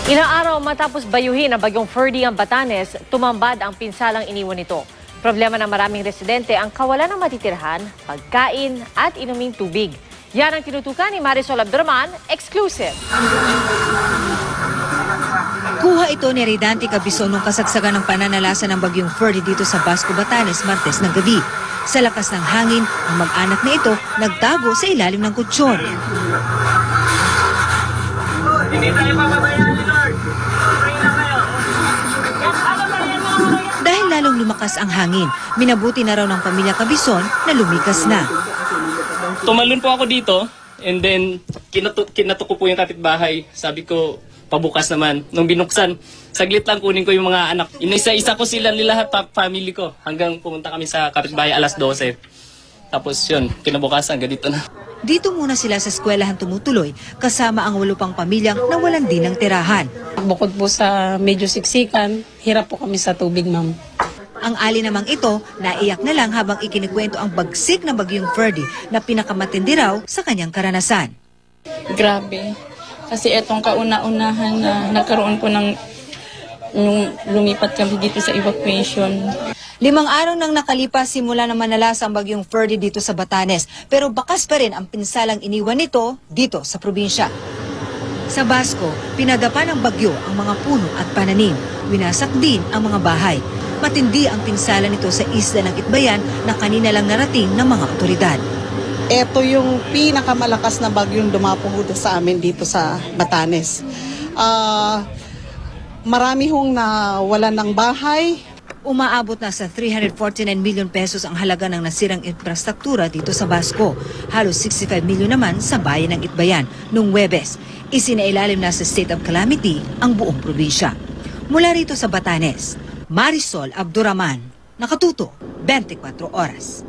Ilang araw matapos bayuhin ang bagyong Ferdy ang Batanes, tumambad ang pinsalang iniwan nito. Problema ng maraming residente ang kawalan ng matitirhan, pagkain at inuming tubig. Yan ang tinutukan ni Marisol Abduraman, exclusive. Kuha ito ni Ridante Cabison nung kasagsagan ng pananalasa ng bagyong Ferdy dito sa Basco, Batanes, Martes ng gabi. Sa lakas ng hangin, ang mag-anak na ito nagtago sa ilalim ng kutsyon. Hindi tayo papabayaan ni Lord. Pray na kayo. Dahil lalong lumakas ang hangin, minabuti na raw ng pamilya Cabison na lumikas na. Tumalon po ako dito and then kinatok ko po yung kapitbahay. Sabi ko, pabukas naman. Nung binuksan, saglit lang kunin ko yung mga anak. Inisa-isa ko sila nilahat, family ko. Hanggang pumunta kami sa kapitbahay alas 12. Tapos yun, kinabukasan, ganito na. Dito muna sila sa eskwelahan tumutuloy kasama ang 8 pang pamilyang nawalan din ng tirahan. Bukod po sa medyo siksikan, hirap po kami sa tubig, ma'am. Ang ali namang ito, naiyak na lang habang ikinikwento ang bagsik na bagyong Ferdy na pinakamatindi raw sa kanyang karanasan. Grabe. Kasi etong kauna-unahan na nagkaroon po ng nung lumipat kami dito sa evacuation. 5 araw nang nakalipas simula na manalasa ang bagyong Ferdy dito sa Batanes, pero bakas pa rin ang pinsalang iniwan nito dito sa probinsya. Sa Basco, pinadapa ng bagyo ang mga puno at pananim. Winasak din ang mga bahay. Matindi ang pinsala nito sa isla ng Itbayan na kanina lang narating ng mga otoridad. Ito yung pinakamalakas na bagyong dumapong sa amin dito sa Batanes. Marami hong nawalan ng bahay. Umaabot na sa 349 million pesos ang halaga ng nasirang infrastruktura dito sa Basco. Halos 65 million naman sa bayan ng Itbayan. Noong Huwebes, isinailalim na sa state of calamity ang buong probinsya. Mula rito sa Batanes, Marisol Abduraman, Nakatuto, 24 Oras.